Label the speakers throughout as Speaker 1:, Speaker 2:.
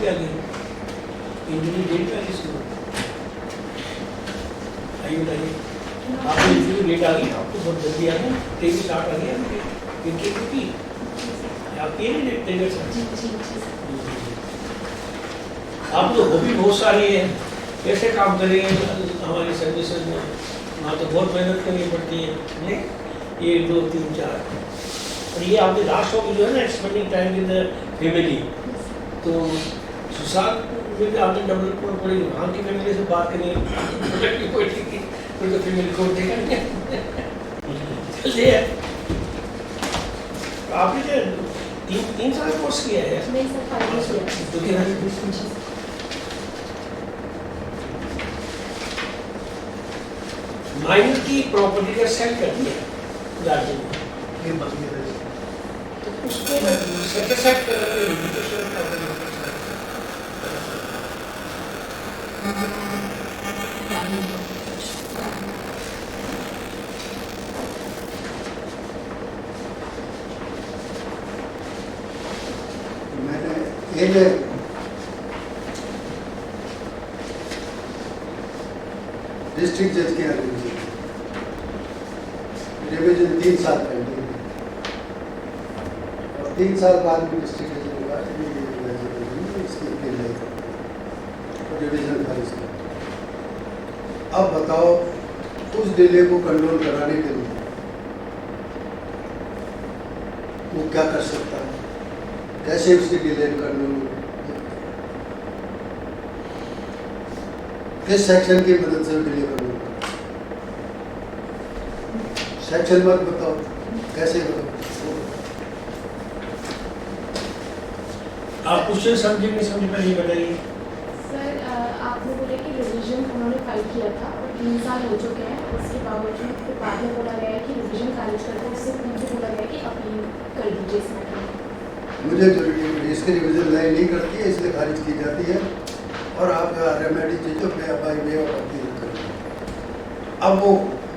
Speaker 1: क्या गई, injury date आ गई इसको, आइए बताइए आपको इंजरी डेट आ गई, आपको बहुत जल्दी आ गई, ट्रेनिंग स्टार्ट आ गई आपकी इंटरव्यू की, आपकी नहीं ट्रेनर से आप तो हॉबी बहुत सारी है, कैसे काम करेंगे हमारी सर्विसेज में, वहाँ तो बहुत मेहनत करनी पड़ती है नहीं, 1 2 3 4 और ये आपकी लास्ट हॉबी जो है ना स्पेंडिंग टाइम विद फैमिली, तो सुशांत में भी आपने डेवलप करना पड़ेगी, वहाँ की फैमिली से बात करनी पड़ेगी, तो फैमिली को देखा चलिए आपने जो 3 साल कोर्स किया है
Speaker 2: नहीं सर 5 years किया।
Speaker 1: माइनर की प्रॉपर्टी का सेल कर दिया दार्जिलिंग तो उसको सेट
Speaker 3: मैंने डिस्ट्रिक्ट जज के रिविजन 3 साल पहले और 3 साल बाद भी डिस्ट्रिक्ट जज ने कहा इसकी अपील है और रिविजन खारिज किया। अब बताओ उस डिले को कंट्रोल कराने के लिए वो क्या कर सकता है, कैसे उसकी डिले कंट्रोल, किस सेक्शन की मदद से डिले करना, सेक्शन मत बताओ, कैसे बताओ,
Speaker 1: आप क्वेश्चन समझे नहीं समझे पहले बताइए।
Speaker 2: सर आपने बोले कि रिवीजन उन्होंने फाइल किया था और 3 साल हो चुके हैं, उसके बावजूद फिर बाद में बोला गया है कि रिवीजन खारिज करके उससे मुझे बोला गया कि अपील कर दीजिए इस मैटर में।
Speaker 3: मुझे जो इसकी रिविजन लाइन नहीं करती है इसलिए खारिज की जाती है और आप रेमेडी चीज़ों पे बाई वे और अपील करें। अब वो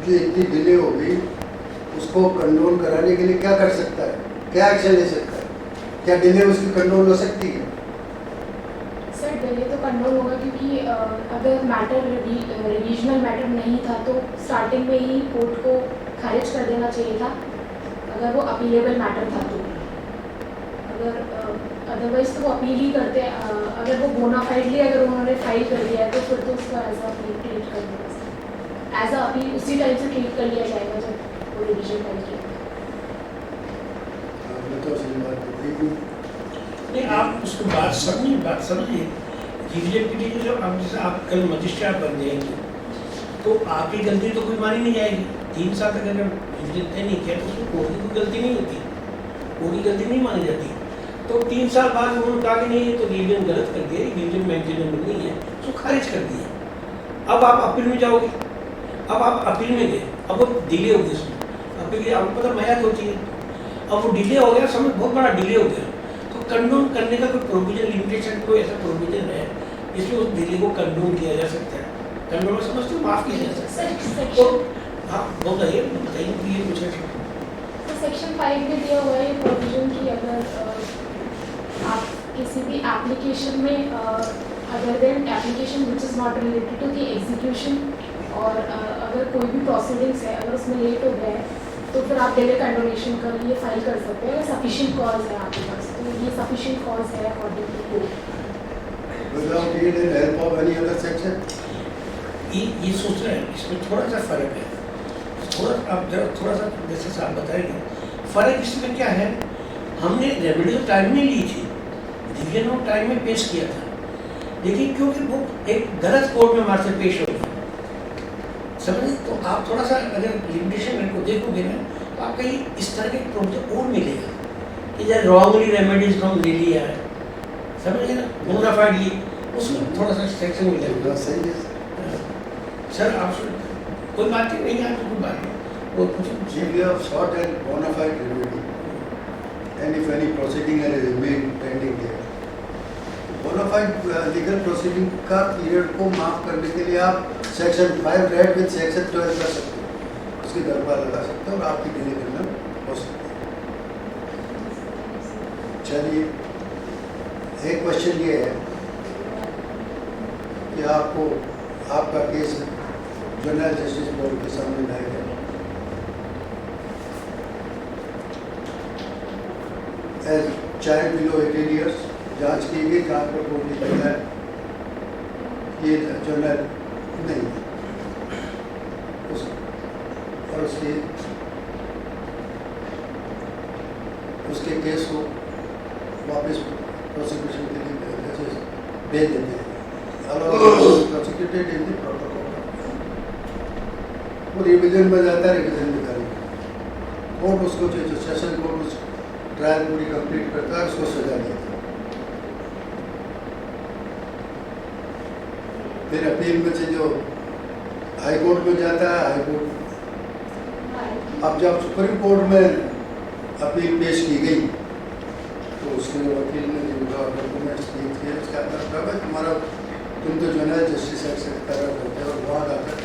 Speaker 3: जो इतनी डिले हो गई उसको कंट्रोल कराने के लिए क्या कर सकता है, क्या एक्शन ले सकता है, क्या डिले उसकी कंट्रोल हो सकती है?
Speaker 2: सर डिले तो कंट्रोल होगा क्योंकि अगर मैटर रिवीजनल मैटर नहीं था तो स्टार्टिंग में ही कोर्ट को खारिज कर देना चाहिए था अगर वो अपीलेबल मैटर था तो, अगर अदरवाइज तो वो अपील ही करते, अगर वो बोनाफाइडली अगर उन्होंने फाइल कर दिया है तो फिर तो उसको एज अ अपील ट्रीट कर देगा, एज अ अपील उसी टाइम से ट्रीट कर लिया जाएगा जब वो रिवीजन फाइल किया।
Speaker 1: नहीं आप उसको बात समझिए रिविजन के लिए जो अब जैसे आप कल मजिस्ट्रेट बन जाएंगे तो आपकी गलती तो कोई मानी नहीं जाएगी, 3 साल तक अगर रिविजन तय नहीं किया तो उसमें कोर्ट की कोई गलती नहीं होती, कोर्ट की गलती नहीं मानी जाती, तो 3 साल बाद उन्होंने कहा कि नहीं ये तो रिविजन गलत कर दिया, रिविजन मेंटेनेबल नहीं है, उसको खारिज कर दिया। अब आप अपील में जाओगे, अब आप अपील में गए, अब वो डिले हो गई उसमें, अपील आपको पता मैयाद होती है, अब वो डिले हो गया, समझ बहुत बड़ा डिले हो गया, तो कंडोम करने का कोई प्रोविजन लिमिटेशन कोई ऐसा प्रोविजन है जिसमें उस डिले को कंडोम किया जा सकता है, कंडोम में समझते हो माफ किया जा सकता है, तो हाँ बताइए कि ये कुछ है
Speaker 2: तो सेक्शन 5 में दिया हुआ है प्रोविजन की अगर आप किसी भी एप्लीकेशन में other than application which is not related to the execution और अगर कोई भी प्रोसीडिंग्स है अगर उसमें लेट हो गया है तो फिर आप डिले कंडोनेशन का लिए फाइल कर सकते हैं अगर सफिशिएंट कॉज है आपके पास, तो ये सफिशिएंट कॉज है according to court.
Speaker 3: Without need and help of any other section?
Speaker 1: ये सोच रहे हैं इसमें थोड़ा सा फर्क है, थोड़ा सा जैसे साहब बताएंगे फर्क इसमें क्या है, हमने रेमेडी तो टाइम में ली थी, डिवीजन ऑफ टाइम में पेश किया था, लेकिन क्योंकि वो एक गलत कोर्ट में हमारे से पेश हो गई, समझे, तो आप थोड़ा सा अगर लिमिटेशन को देखोगे ना तो आपका ये इस तरह के प्रोविजन और मिलेगा कि जैसे रॉन्गली रेमेडीज रॉन्ग ले लिया है, समझिए ना, बोनाफाइडली उसमें थोड़ा सा सेक्शन मिलेगा।
Speaker 3: सही है
Speaker 1: सर आप कोई बात नहीं है, तो कोई बात नहीं, वो कुछ
Speaker 3: if you have sought and bona fide remedy and if any proceeding has remained pending there, bona fide legal proceeding का पीरियड को माफ करने के लिए आप सेक्शन 5 रेड विद सेक्शन 12 कर सकते हो, उसकी दरबार लगा सकते हो और आपकी डिले करना हो सकती है। चलिए एक क्वेश्चन ये है कि आपको आपका केस जनरल जस्टिस बोर्ड के सामने लाया गया। एज चाइल्ड बिलो 18 ईयर्स जांच की गई, जांच पर कोर्ट ने कहा ये जनरल नहीं और उसके केस को वापस प्रोसिक्यूशन के लिए भेज देते हैं। Prosecuted in the proper court, वो रिवीजन में जाता है, रिवीजन में करेंगे कोर्ट उसको जो सेशन कोर्ट उस ट्रायल पूरी कंप्लीट करता है, उसको सजा देता है। फिर अपील में से जो हाई कोर्ट में जाता है, हाई कोर्ट अब जब सुप्रीम कोर्ट में अपील पेश की गई तो उसके वकील ने जो डॉक्यूमेंट्स दिए थे उसका मतलब है तुम्हारा तुम तो जो है जस्टिस एक्सेप्ट कर रहे होते और वहाँ जाकर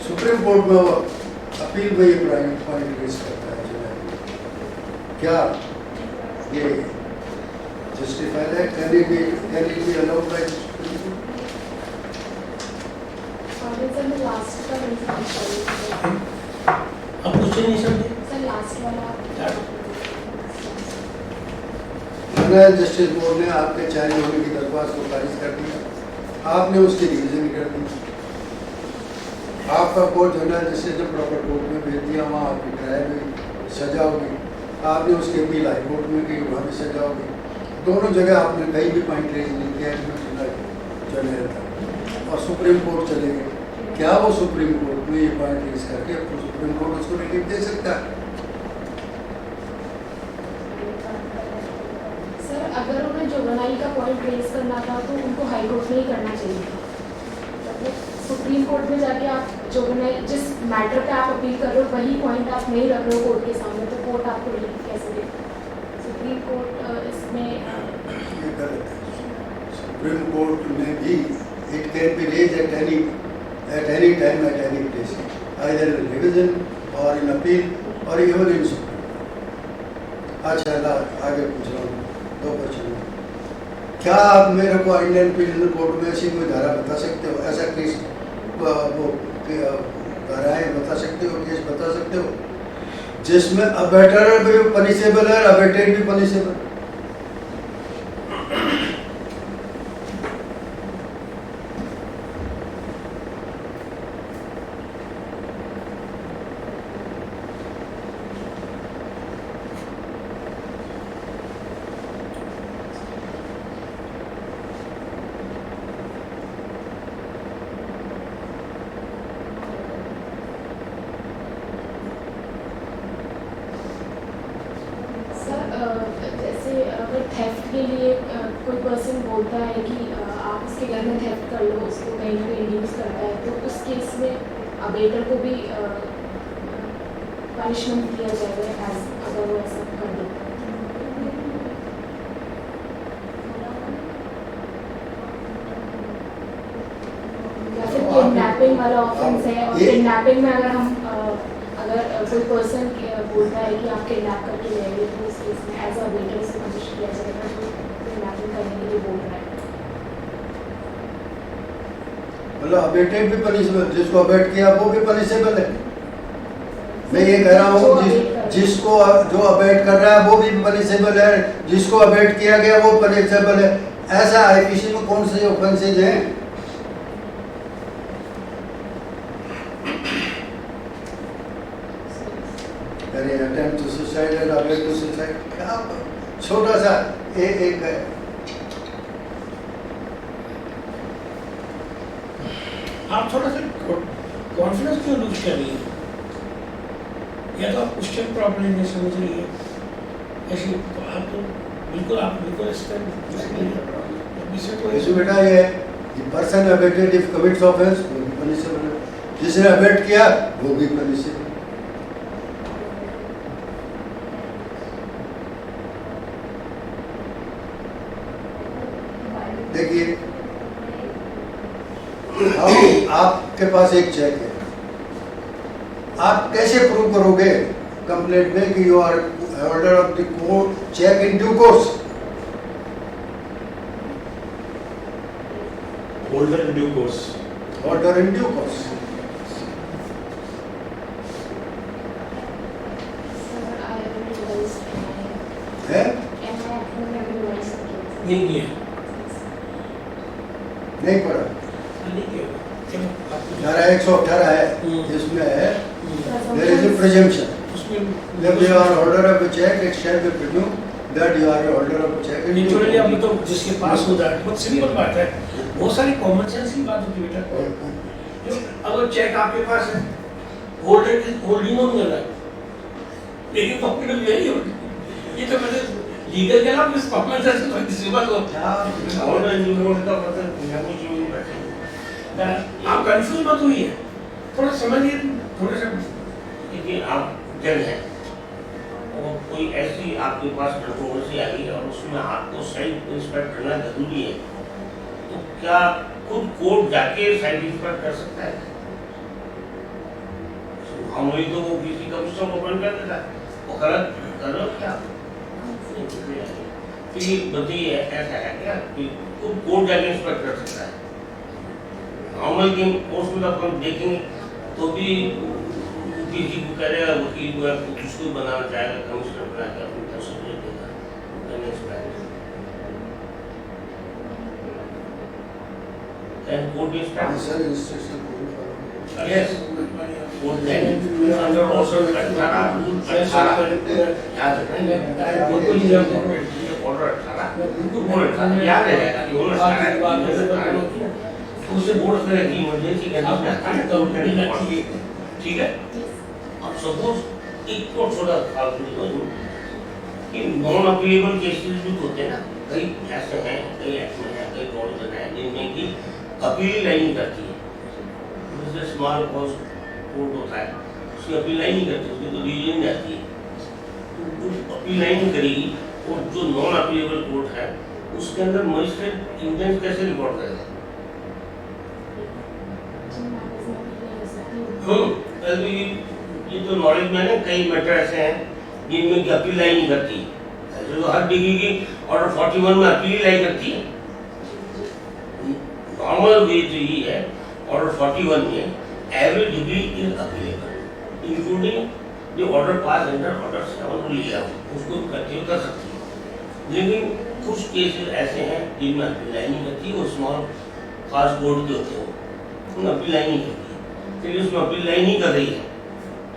Speaker 3: सुप्रीम कोर्ट में वो अपील में ये प्राइम पॉइंट रेज करता है जो है क्या ये जस्टिफाइड है, can it be allowed by supreme court?
Speaker 2: Sir मैं लास्ट का कंफर्म करूँ
Speaker 1: अब कुछ नहीं समझे
Speaker 2: सर, लास्ट वाला
Speaker 3: जनरल जस्टिस बोर्ड ने आपके चाइल्ड होने की दरख्वास्त को खारिज कर दिया, आपने उसकी रिवीजन कर दी, आपका कोर्ट जनरल जस्टिस ने प्रॉपर कोर्ट में भेज दिया, वहाँ आपकी ट्रायल हुई, सजा होगी, आपने उसकी अपील हाई कोर्ट में की, वहाँ भी सजा होगी। दोनों जगह आपने कहीं भी पॉइंट रेज नहीं किया जनरल था और सुप्रीम कोर्ट चले गए। क्या वो सुप्रीम कोर्ट में ये पॉइंट रेज करके तो सुप्रीम कोर्ट उसको रिलीफ दे सकता है?
Speaker 2: सर अगर उन्हें जुवेनाइल का पॉइंट रेज करना था तो उनको हाई कोर्ट में ही करना चाहिए था। मतलब सुप्रीम कोर्ट में जाके आप जुवेनाइल जिस मैटर पे आप अपील कर रहे हो वही पॉइंट आप नहीं रख रहे हो कोर्ट के सामने, तो कोर्ट आपको रिलीफ कैसे दे? सुप्रीम कोर्ट इसमें
Speaker 3: ये गलत है। सुप्रीम कोर्ट में भी it can be raise at any time at any place, either in revision or in appeal or even in Supreme Court. अच्छा आगे पूछ रहा हूँ, दो क्वेश्चन। क्या आप मेरे को इंडियन पिनल कोड में ऐसी कोई धारा बता सकते हो, ऐसा केस वो धाराएं बता सकते हो, केस बता सकते हो जिसमें अबेटर भी पनिशेबल है, अबेटेड भी पनिशेबल?
Speaker 2: जैसे अगर थेफ्ट के लिए कोई पर्सन बोलता है कि आप उसके घर में थेफ्ट कर लो, उसको कहीं ना कहीं इंड्यूस करता है, तो उस केस में अबेटर को भी पनिशमेंट दिया जाएगा एज अगर वो ऐसा कर देता है। या फिर किडनैपिंग वाला ऑफेंस है, और किडनैपिंग में अगर हम अगर कोई पर्सन बोलता है कि आप किडनैप करके ले आइए तो उस केस में एज अ अबेटर से पनिश किया जाएगा, तो किडनैपिंग करने के लिए बोल रहा है।
Speaker 3: मतलब अबेटेड भी पनिशेबल, जिसको अबेट किया वो भी पनिशेबल है। मैं ये कह रहा हूँ जिसको जो अबेट कर रहा है वो भी पनिशेबल है, जिसको अबेट किया गया वो पनिशेबल है। ऐसा आईपीसी में कौन से ऑफेंसेज हैं? Attempt to suicide and abet to suicide, क्या छोटा सा एक है।
Speaker 1: आप थोड़ा सा कॉन्फिडेंस क्यों लूज कर रही है? या तो आप क्वेश्चन प्रॉपर्ली नहीं समझ रही है, ऐसी तो आप बिल्कुल इस
Speaker 3: इसमें बेटा ये person abetted if commits offence वो भी पनिशेबल है, जिसने अबेट किया वो भी पनिशेबल। देखिए आपके पास एक चेक है, आप कैसे प्रूव करोगे कंप्लेंट में कि you are holder of the court cheque in due course?
Speaker 4: Older in due course.
Speaker 3: order in due course.
Speaker 2: Sir, I haven't revised
Speaker 3: है
Speaker 2: MI haven't revised again.
Speaker 1: नहीं किया
Speaker 3: नहीं पढ़ा।
Speaker 1: नहीं किया चलो आपको
Speaker 3: धारा 118 है जिसमें है there is a presumption
Speaker 1: उसमें
Speaker 3: that you are holder of a check, it shall be presumed that you are a holder of a check.
Speaker 1: Naturally अब तो जिसके पास हो जाए बहुत सिंपल बात है, बहुत सारी कॉमन सेंस की बात होती है बेटा। अगर चेक आपके पास है, होल्डर की होल्डिंग ऑन कर रहा है, लेकिन पॉकेट में यही होगी, ये तो मैंने लीगल के नाम इस कॉमन सेंस को डिसेबल हो।
Speaker 4: Older in due course का मतलब negotiable बैठे।
Speaker 1: आप कंफ्यूज मत होइए, थोड़ा समझिए, थोड़ा सा
Speaker 4: देखिए आप जज हैं और कोई ऐसी आपके पास कंट्रोवर्सी आई है और उसमें आपको साइड इंस्पेक्ट करना जरूरी है, तो क्या खुद कोर्ट जाके साइड इंस्पेक्ट कर सकता है? नॉर्मली तो वो किसी कमिश्नर को अपॉइंट कर देता है, वो गलत कर रहे हो क्या? तो ये बताइए ऐसा है क्या कि खुद कोर्ट जाके इंस्पेक्ट कर सकता है? नॉर्मल के कोर्स में अपन देखेंगे तो भी किसी को करेगा वकील को या उसको बनाना चाहेगा कमिश्नर बना के अपनी तरफ से भेज देगा and court is
Speaker 3: Sir, instruction पूरी follow करें।
Speaker 4: yes court then under also 18 याद रखेंगे
Speaker 1: बिल्कुल नहीं जानते।
Speaker 4: order 18 याद रहेगा कि order 18 उससे बोर्ड करेगी इमरजेंसी कंडीशन ठीक है। अब सपोज एक तो छोटा कि नॉन अपीलेबल केसेस भी होते हैं ना, कई ऐसे हैं, कई एक्शन हैं, कई प्रोविजन हैं जिनमें की अपील नहीं करती है। जैसे स्मॉल कॉज कोर्ट होता है, उसकी अपील नहीं करती, उसकी तो डिवीजन जाती है, तो अपील नहीं करेगी। और जो नॉन अपीलेबल कोर्ट है उसके अंदर मजिस्ट्रेट इंटेंस कैसे रिकॉर्ड करेगा? ये तो नॉलेज में है ना, कई मैटर ऐसे हैं जिनमें की अपील नहीं करती, ऐसे तो हर डिग्री की ऑर्डर 41 में अपील नहीं करती है। नॉर्मल वे तो ये है ऑर्डर 41 में every degree is appealable including the order pass under order 7 लिया उसको कंटिन्यू कर सकती है। लेकिन कुछ केसेस ऐसे हैं जिनमें अपील नहीं करती, वो स्मॉल फास्ट कोर्ट के होते हैं, उनमें अपील नहीं करती। चलिए उसमें अपील नहीं कर रही है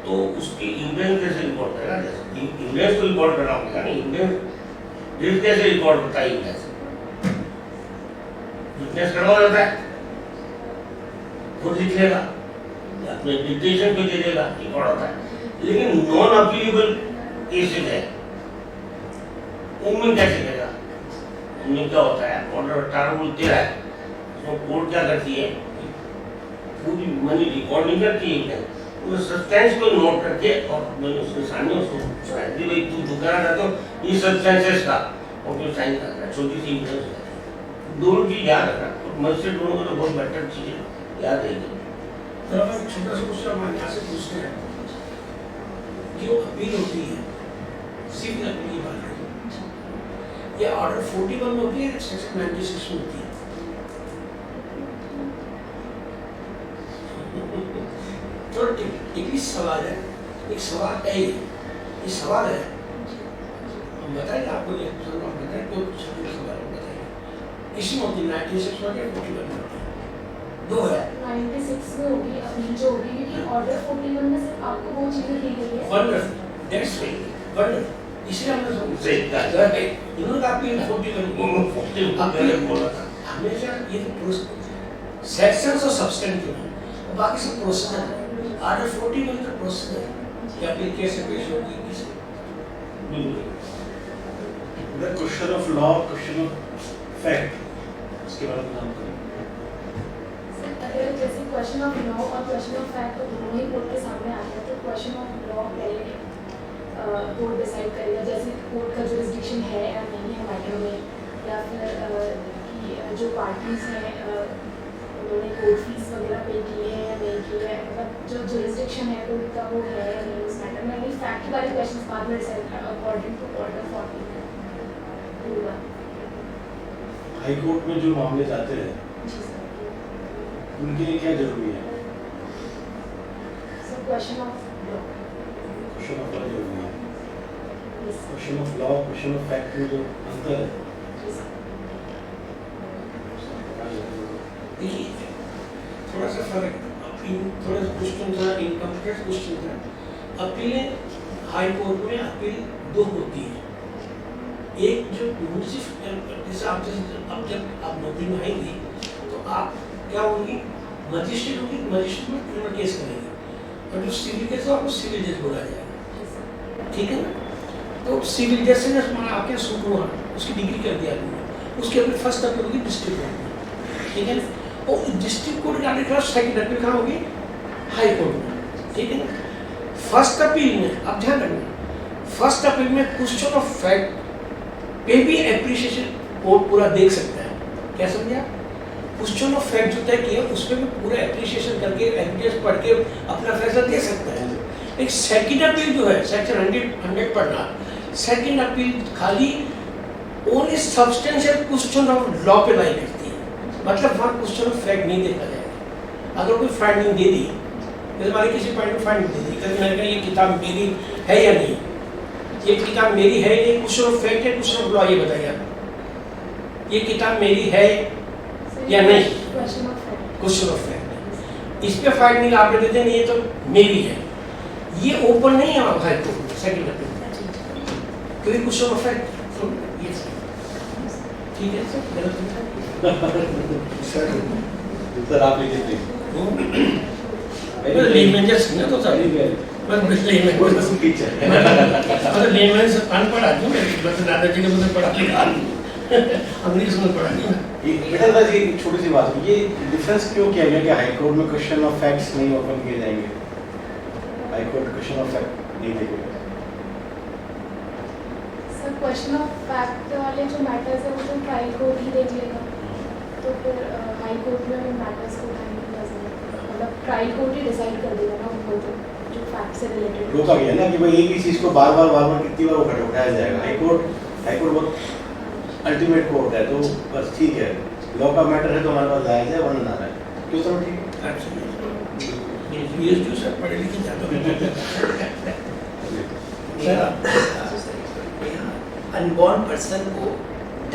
Speaker 4: तो उसकी इंडेंस कैसे रिकॉर्ड करेगा? इंडेंस तो रिकॉर्ड करना होगा ना, इंडेंस डेट कैसे रिकॉर्ड करता है? इंडेंस विटनेस करवा देता है, खुद लिख लेगा या अपने डिक्टेशन पे दे देगा, रिकॉर्ड होता है। लेकिन नॉन अपीलेबल केसेस है उनमें कैसे करेगा? उनमें क्या होता है, ऑर्डर 18 रूल 13 है, उसमें कोर्ट क्या करती है, पूरी मनी रिकॉर्ड नहीं करती है, वो सब्सटेंस को नोट करके और मैंने उसके सामने उसको शायद भाई तू जो करना चाहता हो ये सब्सटेंसेस का और फिर साइन करना है, छोटी सी इंटरेस्ट है। दोनों चीज याद रखना और मजिस्ट्रेट दोनों को तो बहुत बेटर चीज याद रहेगी।
Speaker 1: तो अब एक छोटा सा क्वेश्चन हमारे यहाँ से पूछते हैं, जो अपील होती है सिविल अपील की बात है, ये ऑर्डर 41 में होती है, सेक्शन 96 में होती है? तो टेक्निक सवाल है, एक सवाल है, ये सवाल है, हम बताएंगे आपको, ये हम बताएंगे तो सवाल हम बताएंगे। इसी में होती है 96 में, 41 में होती है, दो है।
Speaker 2: 96 में होगी अपील जो होगी, क्योंकि ऑर्डर 41 में सिर्फ आपको वो चीजें दी गई है।
Speaker 1: Wonderful, that's right, wonderful. इसलिए हमने
Speaker 4: सही कहा।
Speaker 1: इन्होंने कहा अपील 41
Speaker 4: बोला था
Speaker 1: हमेशा ये तो सेक्शंस और सब्सटेंटिव है, बाकी सब प्रोसीजर है। ऑर्डर 41 का प्रोसीजर है कि अपील कैसे पेश होगी, किसे
Speaker 4: The question of law, question of fact, इसके बारे में काम करें।
Speaker 2: अगर जैसे क्वेश्चन ऑफ लॉ और क्वेश्चन ऑफ फैक्ट तो दोनों ही कोर्ट के सामने आते हैं, तो क्वेश्चन ऑफ लॉ पहले कोर्ट डिसाइड करेगा, जैसे कोर्ट का जुरिस्डिक्शन है या नहीं है मैटर में, या फिर कि जो पार्टीज हैं उन्होंने कोर्ट फीस वगैरह पे की है या नहीं की है, मतलब जो जुरिस्डिक्शन है कोर्ट का वो है या नहीं उस मैटर में। अभी फैक्ट वाले क्वेश्चन बाद में डिसाइड अकॉर्डिंग टू ऑर्डर 40 होगा।
Speaker 4: हाई कोर्ट में जो मामले जाते हैं
Speaker 2: जी सर।
Speaker 5: उनके लिए क्या जरूरी है?
Speaker 2: Sir question of law.
Speaker 5: Question of law जरूरी है।
Speaker 2: Yes
Speaker 5: question of law, question of fact में जो अंतर है,
Speaker 1: देखिए थोड़ा सा फर्क, थोड़ा सा क्वेश्चन था, इनकम्प्लीट क्वेश्चन था। अपीलें हाई कोर्ट में अपील दो होती है। एक जो जैसे आप अब जब आप नौकरी में आएंगी तो आप क्या होंगी, मजिस्ट्रेट होंगी, मजिस्ट्रेट में क्रिमिनल केस करेंगे, और जो सिविल केस है आपको सिविल जज बोला जाएगा, ठीक है ना। तो सिविल जज से आपके सुप्रीम हुआ, उसकी डिग्री कर दिया आपने, उसके अपने फर्स्ट अपील होगी डिस्ट्रिक्ट कोर्ट में, ठीक है ना। और डिस्ट्रिक्ट कोर्ट जाने के बाद सेकंड अपील कहाँ होगी, हाई कोर्ट में, ठीक है ना। फर्स्ट अपील में आप ध्यान रखना, फर्स्ट अपील में क्वेश्चन ऑफ फैक्ट पे भी एप्रिसिएशन कोर्ट पूरा देख सकता है। क्या समझे आप? क्वेश्चन ऑफ फैक्ट जो तय किया उसमें भी पूरा एप्रिसिएशन करके एविडेंस पढ़ के अपना फैसला दे सकता है। एक सेकंड अपील जो है सेक्शन 100 पढ़ना, सेकंड अपील खाली only substantial question of law पे लाई करती है, मतलब वहाँ क्वेश्चन ऑफ फैक्ट नहीं देखा जाएगा। अगर कोई फाइंडिंग दे दी, जैसे हमारे किसी पॉइंट में फाइंडिंग दे दी, कभी मैंने कहा ये किताब मेरी है या नहीं, ये किताब मेरी है, ये क्वेश्चन ऑफ फैक्ट है क्वेश्चन ऑफ लॉ, ये बताइए आप, ये किताब मेरी है या नहीं,
Speaker 2: question of fact.
Speaker 1: Question of fact. इस पे फाइंडिंग आप दे देते नहीं, ये तो मेरी है, ये ओपन नहीं है हाई कोर्ट में सेकंड अपील, क्योंकि क्वेश्चन ऑफ फैक्ट ये ठीक है सर, गलत
Speaker 5: सर आप लिखिए प्लीज।
Speaker 1: लेमैन जैसे ना तो सर बस लेमैन मतलब लेमैन से अनपढ़ आदमी मैं बस दादाजी ने मुझे पढ़ा लिखा अंग्रेजी में पढ़ा नहीं।
Speaker 5: बेटा दादा जी एक छोटी सी बात है, ये डिफरेंस क्यों किया गया कि हाई कोर्ट में क्वेश्चन ऑफ फैक्ट्स नहीं ओपन किए जाएंगे, high court question of fact नहीं देखेगा?
Speaker 2: सर क्वेश्चन ऑफ फैक्ट वाले जो मैटर्स है वो तो ट्रायल कोर्ट ही देख लेगा, तो फिर हाई कोर्ट में उन मैटर्स को उठाने की जरूरत है, मतलब ट्रायल कोर्ट ही डिसाइड कर देगा ना उनको, जो फैक्ट से रिलेटेड
Speaker 5: रोका गया ना कि भाई एक ही चीज को बार बार कितनी बार उठाया जाएगा। हाई कोर्ट बहुत अल्टीमेट कोर्ट है, तो बस ठीक है, लॉ का मैटर है तो हमारे पास लाया जाए वरना ना लाए, क्यों सर? ठीक है,
Speaker 1: ये जो सर पढ़े लिखे ज़्यादा
Speaker 6: अनबॉर्न पर्सन को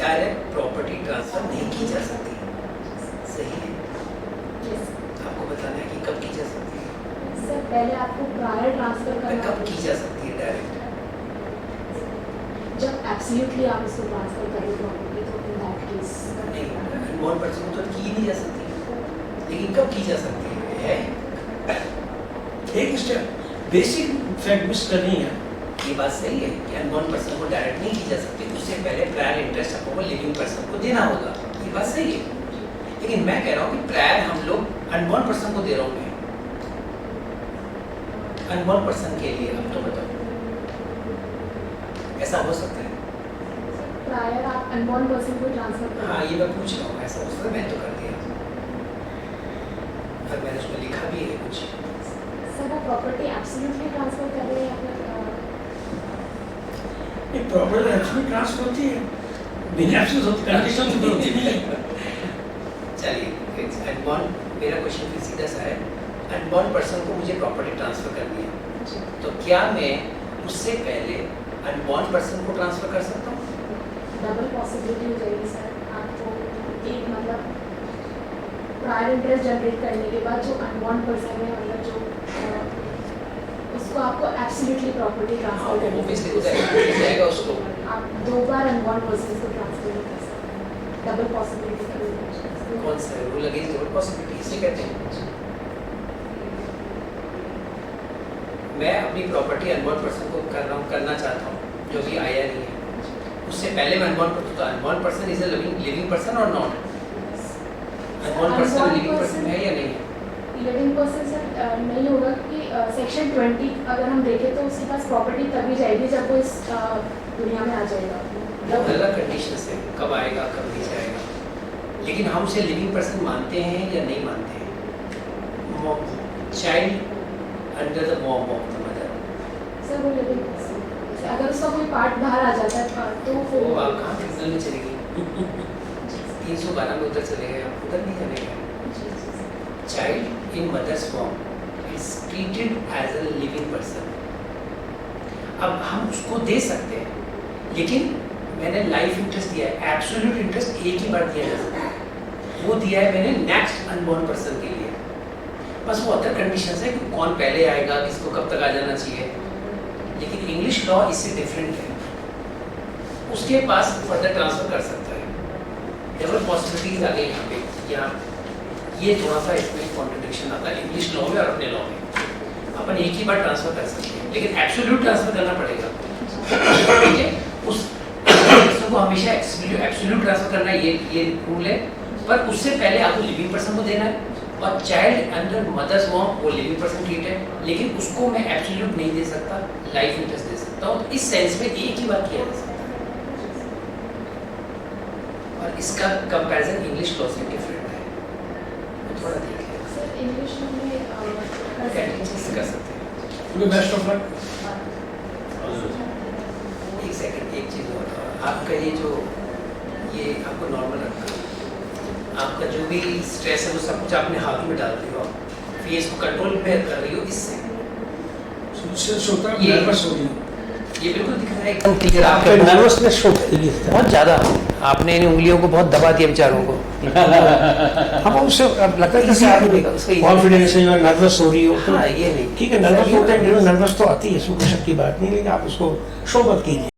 Speaker 6: डायरेक्ट प्रॉपर्टी ट्रांसफर नहीं की जा सकती, सही है? आपको बताना है कि कब की जा सकती है।
Speaker 2: सर पहले आपको प्रायर ट्रांसफर करना,
Speaker 6: कब की जा सकती है डायरेक्ट?
Speaker 2: जब एब्सोल्युटली आप इसको ट्रांसफर करें प्रॉपर्टी, तो इन दैट केस
Speaker 6: नहीं, अनबॉर्न पर्सन को तो की ही नहीं जा सकती, लेकिन कब की जा सकती है?
Speaker 1: एक स्टेप बेसिक फैक्ट मिस कर रही है।
Speaker 6: ये बात सही है कि अनबॉर्न पर्सन को डायरेक्ट नहीं की जा सकती, उससे पहले प्रायर इंटरेस्ट आपको लिविंग पर्सन को देना होगा, ये बात सही है। लेकिन मैं कह रहा हूँ कि प्रायर हम लोग अनबॉर्न पर्सन को दे रहा हूँ, मैं अनबॉर्न पर्सन के लिए, अब तो बताओ ऐसा हो सकता है?
Speaker 2: प्रायर आप अनबॉर्न पर्सन को ट्रांसफर करें।
Speaker 6: हाँ, ये मैं पूछ रहा हूँ, ऐसा हो सकता है? मैं तो कर दिया और मैंने उसमें लिखा भी है कुछ।
Speaker 2: सर वो प्रॉपर्टी एब्सोल्युटली ट्रांसफर कर रहे हैं या फिर
Speaker 1: ये प्रॉपर्टी एब्सोल्यूट ट्रांसफर होती है, बिना एब्सोल्यूट होती कंडीशन तो होती नहीं है।
Speaker 6: चलिए, अनबॉर्न, मेरा क्वेश्चन फिर सीधा सा है, अनबॉर्न पर्सन को मुझे प्रॉपर्टी ट्रांसफर करनी है, तो क्या मैं उससे पहले अनबॉर्न पर्सन को ट्रांसफर कर सकता हूँ?
Speaker 2: डबल पॉसिबिलिटी हो जाएगी सर, आपको एक मतलब प्रायर इंटरेस्ट जनरेट करने के बाद जो अनबॉर्न पर्सन है, मतलब जो उसको आपको एब्सोल्युटली प्रॉपर्टी ट्रांसफर करनी
Speaker 6: ऑब्वियसली हो जाएगा उसको।
Speaker 2: आप दो बार अनबॉर्न पर्सन को ट्रांसफर नहीं कर सकते, डबल पॉसिबिलिटी का रूल।
Speaker 6: कौन सा रूल अगेंस्ट डबल पॉसिबिलिटी इसे कहते हैं? मैं अपनी प्रॉपर्टी अनबॉर्न पर्सन को करना चाहता हूँ, जो भी आया नहीं है, उससे पहले मैं अनबॉर्न पर्सन, तो unborn person is a living person और not? Unborn person living person है या नहीं है?
Speaker 2: लिविंग पर्सन सर नहीं होगा, क्योंकि सेक्शन 20 अगर हम देखें तो उसके पास प्रॉपर्टी तभी जाएगी जब वो इस दुनिया में आ जाएगा।
Speaker 6: वो अलग कंडीशन से कब आएगा कब नहीं जाएगा, लेकिन हम उसे लिविंग पर्सन मानते हैं या नहीं मानते हैं? Child under the mom of the mother,
Speaker 2: sir वो लिविंग पर्सन, अगर उसका कोई पार्ट बाहर आ जाता है तो
Speaker 6: वो आप कहाँ क्रिमिनल में चलेगी? 312 में उधर चले गए, आप उधर नहीं चले गए। Child in mother's form is treated as a living person. अब हम उसको दे सकते हैं, लेकिन मैंने लाइफ इंटरेस्ट दिया है, एब्सोल्यूट इंटरेस्ट एक ही बार दिया जा सकता है, वो दिया है मैंने नेक्स्ट अनबॉर्न पर्सन के लिए। बस वो अदर कंडीशंस है कि कौन पहले आएगा, किसको कब तक आ जाना चाहिए, लेकिन इंग्लिश लॉ इससे डिफरेंट है। उसके पास फर्दर ट्रांसफर कर सकता है। डबल पॉसिबिलिटीज आ गई यहाँ पे, या ये थोड़ा सा इसमें कॉन्ट्रडिक्शन आता है इंग्लिश लॉ में और अपने लॉ में। अपन एक ही बार ट्रांसफर कर सकते हैं, लेकिन एब्सोल्यूट ट्रांसफर करना पड़ेगा। ठीक है, उस पर्सन को हमेशा एब्सोल्यूट ट्रांसफर करना ये रूल है, पर उससे पहले आपको लिविंग पर्सन को देना है। और चाइल्ड अंडर मदर्स वॉर्म वो लिविंग पर्सन ट्रीट है, लेकिन उसको मैं एब्सोल्यूट नहीं दे सकता, लाइफ इंटरेस्ट दे सकता हूँ। इस सेंस में एक ही बार किया जा सकता है, और इसका कंपैरिजन इंग्लिश लॉ से डिफरेंट है। थोड़ा देखिए
Speaker 2: सर इंग्लिश में
Speaker 6: कर सकते हैं।
Speaker 1: Best of luck.
Speaker 6: एक सेकंड, एक चीज़ और, आपका ये आपको नॉर्मल रखना है। आपका जो भी स्ट्रेस है वो सब कुछ अपने हाथों में डाल रही हो, आप फेस को कंट्रोल में कर रही हो। इससे ये
Speaker 1: नर्वस हो रही
Speaker 6: ये बिल्कुल दिख रहा है एकदम क्लियर। आपका
Speaker 1: नर्वसनेस शो कर रही है।
Speaker 6: बहुत ज़्यादा आपने इन उंगलियों को बहुत दबा दिया बेचारों को।
Speaker 1: हम उससे अब लगता है कि
Speaker 6: इससे आगे देगा, उसका
Speaker 1: कॉन्फिडेंस है, नर्वस हो रही हो तो
Speaker 6: हाँ, ये नहीं
Speaker 1: ठीक है, नर्वस होता है, नर्वस तो आती है, इसमें कोई शक की बात नहीं, लेकिन आप उसको शो मत कीजिए।